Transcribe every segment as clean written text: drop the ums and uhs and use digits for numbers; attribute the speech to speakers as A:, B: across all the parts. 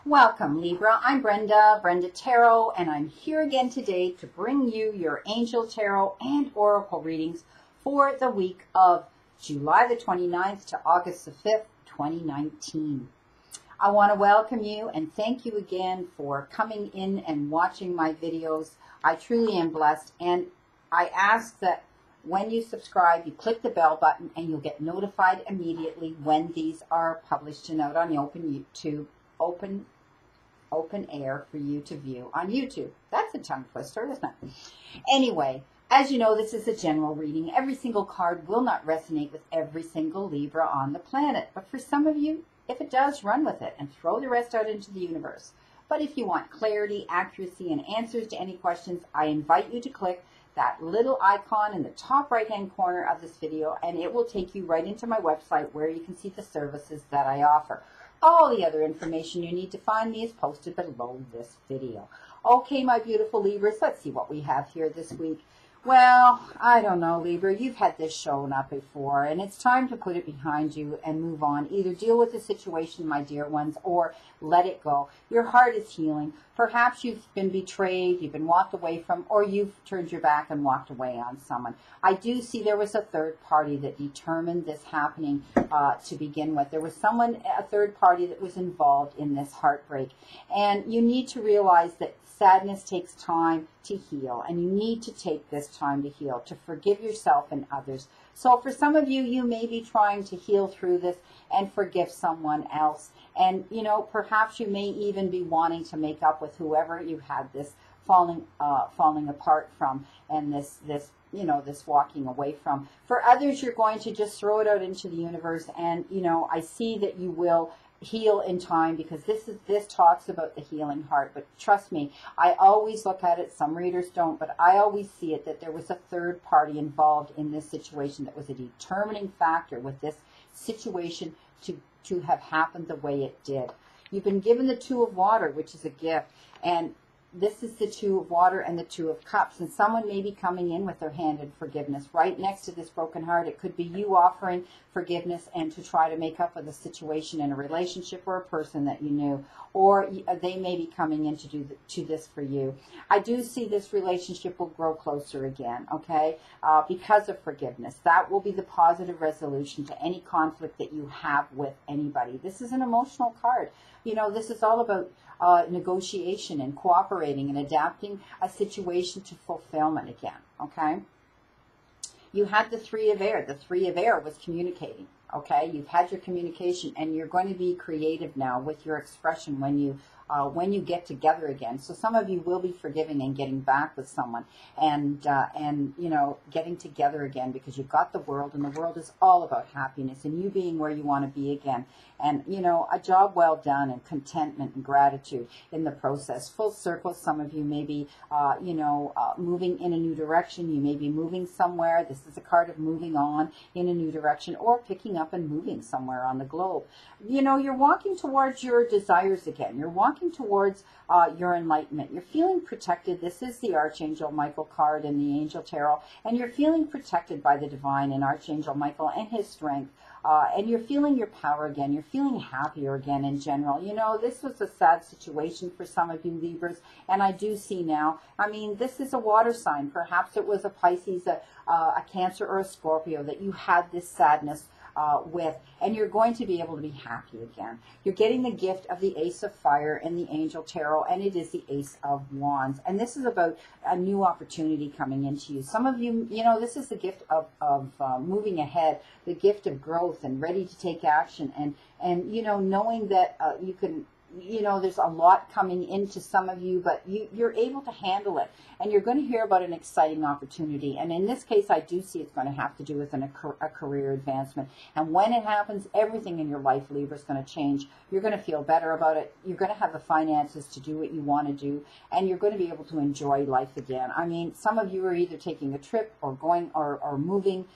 A: Welcome, Libra. I'm Brenda Tarot, and I'm here again today to bring you your Angel Tarot and Oracle readings for the week of July the 29th to August the 5th, 2019. I want to welcome you and thank you again for coming in and watching my videos. I truly am blessed, and I ask that when you subscribe, you click the bell button and you'll get notified immediately when these are published and out on the open air for you to view on YouTube. That's a tongue twister, isn't it? Anyway, as you know, this is a general reading. Every single card will not resonate with every single Libra on the planet. But for some of you, if it does, run with it and throw the rest out into the universe. But if you want clarity, accuracy, and answers to any questions, I invite you to click that little icon in the top right-hand corner of this video, and it will take you right into my website where you can see the services that I offer. All the other information you need to find me is posted below this video. Okay, my beautiful Libras, let's see what we have here this week. Well, I don't know, Libra, you've had this shown up before, and it's time to put it behind you and move on. Either deal with the situation, my dear ones, or let it go. Your heart is healing. Perhaps you've been betrayed, you've been walked away from, or you've turned your back and walked away on someone. I do see there was a third party that determined this happening to begin with. There was a third party that was involved in this heartbreak. And you need to realize that sadness takes time to heal, and you need to take this time to heal, to forgive yourself and others. So for some of you, you may be trying to heal through this and forgive someone else. And, you know, perhaps you may even be wanting to make up with whoever you had this falling apart from, and this walking away from. For others, you're going to just throw it out into the universe, and, you know, I see that you will heal in time, because this talks about the healing heart. But trust me, I always look at it, some readers don't, but I always see it that there was a third party involved in this situation that was a determining factor with this situation to have happened the way it did. You've been given the Two of Water, which is a gift, and this is the Two of Water and the Two of Cups, and someone may be coming in with their hand in forgiveness. Right next to this broken heart, it could be you offering forgiveness and to try to make up with a situation in a relationship or a person that you knew, or they may be coming in to do this for you. I do see this relationship will grow closer again, okay, because of forgiveness. That will be the positive resolution to any conflict that you have with anybody. This is an emotional card. You know, this is all about negotiation and cooperating and adapting a situation to fulfillment again, okay? You had the Three of Air. The Three of Air was communicating, okay? You've had your communication, and you're going to be creative now with your expression when you get together again. So some of you will be forgiving and getting back with someone, and you know, getting together again, because you've got the World, and the World is all about happiness and you being where you want to be again. And, you know, a job well done and contentment and gratitude in the process. Full circle, some of you may be, moving in a new direction. You may be moving somewhere. This is a card of moving on in a new direction, or picking up and moving somewhere on the globe. You know, you're walking towards your desires again. You're walking towards your enlightenment. You're feeling protected. This is the Archangel Michael card in the Angel Tarot, and you're feeling protected by the Divine and Archangel Michael and his strength. And you're feeling your power again. You're feeling happier again in general. You know, this was a sad situation for some of you Libras, and I do see now, I mean, this is a water sign. Perhaps it was a Pisces, a Cancer, or a Scorpio that you had this sadness with, and you're going to be able to be happy again. You're getting the gift of the Ace of Fire in the Angel Tarot, and it is the Ace of Wands. And this is about a new opportunity coming into you. Some of you, you know, this is the gift of moving ahead, the gift of growth and ready to take action, and you know, knowing that you can, you know, there's a lot coming into some of you, but you're able to handle it, and you're going to hear about an exciting opportunity. And in this case, I do see it's going to have to do with a career advancement. And when it happens, everything in your life, Libra, is going to change. You're going to feel better about it. You're going to have the finances to do what you want to do, and you're going to be able to enjoy life again. I mean, some of you are either taking a trip or going or moving.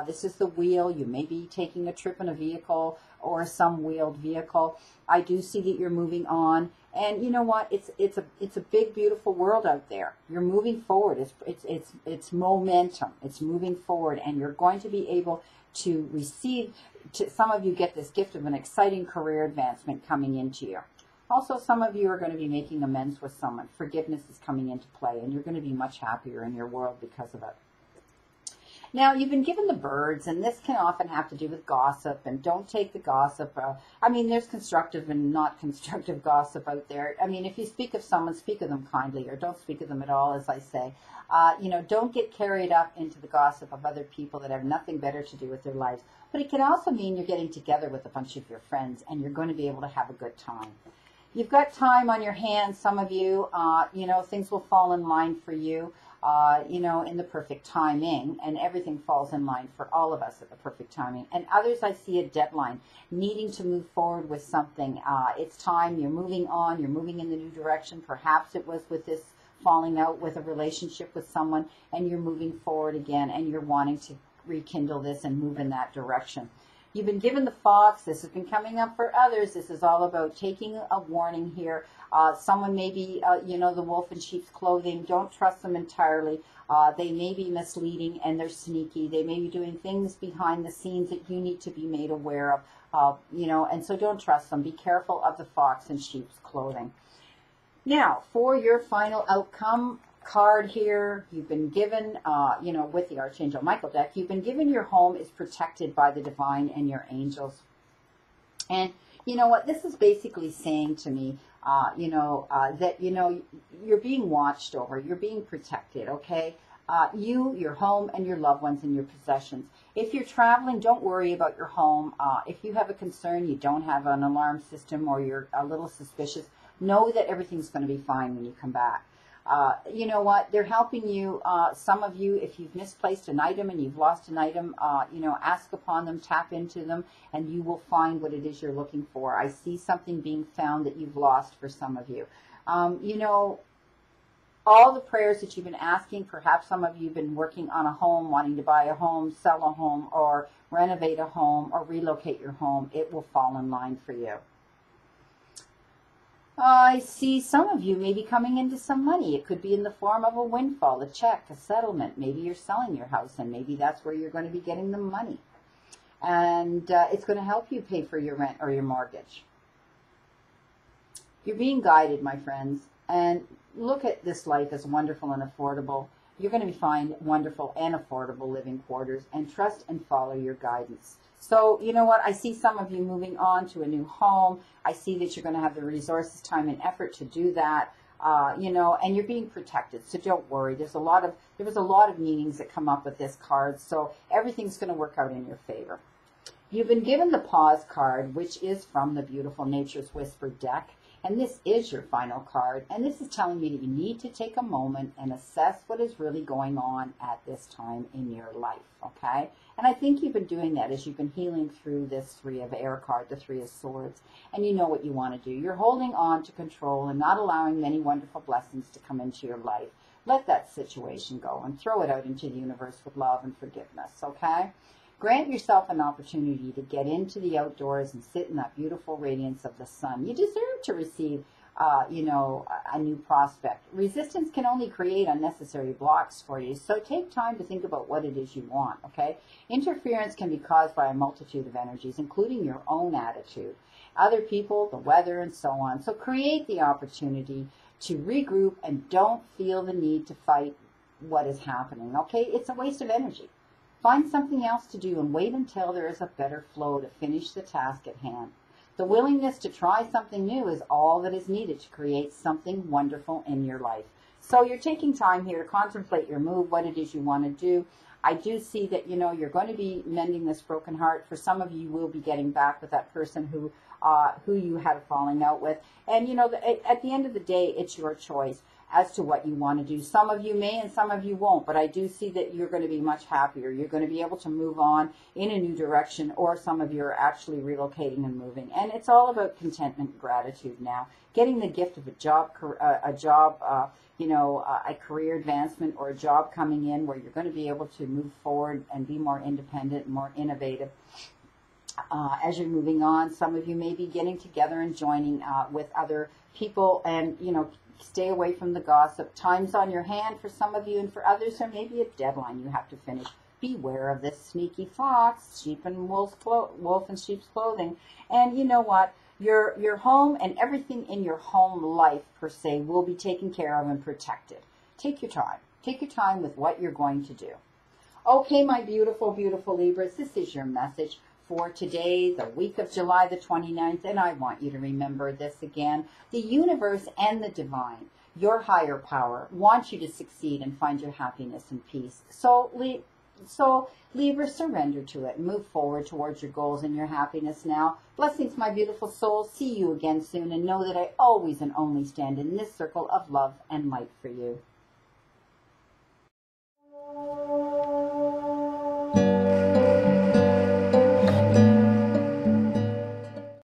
A: This is the wheel. You may be taking a trip in a vehicle or some wheeled vehicle. I do see that you're moving on, and you know what? It's a big, beautiful world out there. You're moving forward. It's momentum. It's moving forward, and you're going to be able to receive. Some of you get this gift of an exciting career advancement coming into you. Also, some of you are going to be making amends with someone. Forgiveness is coming into play, and you're going to be much happier in your world because of it. Now, you've been given the birds, and this can often have to do with gossip, and don't take the gossip. I mean, there's constructive and not constructive gossip out there. I mean, if you speak of someone, speak of them kindly, or don't speak of them at all, as I say. You know, don't get carried up into the gossip of other people that have nothing better to do with their lives. But it can also mean you're getting together with a bunch of your friends, and you're going to be able to have a good time. You've got time on your hands, some of you. You know, things will fall in line for you. You know, in the perfect timing, and everything falls in line for all of us at the perfect timing. And others, I see a deadline, needing to move forward with something. It's time, you're moving on, you're moving in the new direction. Perhaps it was with this falling out with a relationship with someone, and you're moving forward again, and you're wanting to rekindle this and move in that direction. You've been given the fox. This has been coming up for others. This is all about taking a warning here. Someone may be, you know, the wolf in sheep's clothing. Don't trust them entirely. They may be misleading, and they're sneaky. They may be doing things behind the scenes that you need to be made aware of, you know, and so don't trust them. Be careful of the fox in sheep's clothing. Now, for your final outcome card here, you've been given, you know, with the Archangel Michael deck, you've been given your home is protected by the divine and your angels. And you know what this is basically saying to me, you know, that, you know, you're being watched over, you're being protected, okay? You, your home, and your loved ones and your possessions. If you're traveling, don't worry about your home. If you have a concern, you don't have an alarm system, or you're a little suspicious, know that everything's going to be fine when you come back. You know what, they're helping you. Some of you, if you've misplaced an item and you've lost an item, you know, ask upon them, tap into them, and you will find what it is you're looking for. I see something being found that you've lost for some of you. You know, all the prayers that you've been asking, perhaps some of you have been working on a home, wanting to buy a home, sell a home, or renovate a home, or relocate your home, it will fall in line for you. I see some of you may be coming into some money. It could be in the form of a windfall, a check, a settlement. Maybe you're selling your house, and maybe that's where you're going to be getting the money. And it's going to help you pay for your rent or your mortgage. You're being guided, my friends. And look at this life as wonderful and affordable. You're going to find wonderful and affordable living quarters, and trust and follow your guidance. So, you know what? I see some of you moving on to a new home. I see that you're going to have the resources, time, and effort to do that. You know, and you're being protected. So don't worry. There was a lot of meanings that come up with this card. So everything's going to work out in your favor. You've been given the pause card, which is from the beautiful Nature's Whisper deck. And this is your final card. And this is telling me that you need to take a moment and assess what is really going on at this time in your life, okay? And I think you've been doing that as you've been healing through this Three of Air card, the Three of Swords. And you know what you want to do. You're holding on to control and not allowing many wonderful blessings to come into your life. Let that situation go and throw it out into the universe with love and forgiveness, okay? Grant yourself an opportunity to get into the outdoors and sit in that beautiful radiance of the sun. You deserve to receive, you know, a new prospect. Resistance can only create unnecessary blocks for you, so take time to think about what it is you want, okay? Interference can be caused by a multitude of energies, including your own attitude, other people, the weather, and so on. So create the opportunity to regroup and don't feel the need to fight what is happening, okay? It's a waste of energy. Find something else to do and wait until there is a better flow to finish the task at hand. The willingness to try something new is all that is needed to create something wonderful in your life. So you're taking time here to contemplate your move, what it is you want to do. I do see that, you know, you're going to be mending this broken heart. For some of you, will be getting back with that person who you had a falling out with. And, you know, at the end of the day, it's your choice as to what you want to do. Some of you may and some of you won't, but I do see that you're going to be much happier. You're going to be able to move on in a new direction, or some of you are actually relocating and moving. And it's all about contentment and gratitude now. Getting the gift of a job, you know, a career advancement, or a job coming in where you're going to be able to move forward and be more independent and more innovative. As you're moving on, some of you may be getting together and joining with other people, and, you know, stay away from the gossip. Time's on your hand for some of you, and for others there may be a deadline you have to finish. Beware of this sneaky fox, wolf in sheep's clothing. And you know what? Your home and everything in your home life, per se, will be taken care of and protected. Take your time. Take your time with what you're going to do. Okay, my beautiful, beautiful Libras, this is your message for today, the week of July the 29th, and I want you to remember this again. The universe and the divine, your higher power, wants you to succeed and find your happiness and peace. So Libra, surrender to it. Move forward towards your goals and your happiness now. Blessings, my beautiful soul. See you again soon, and know that I always and only stand in this circle of love and light for you.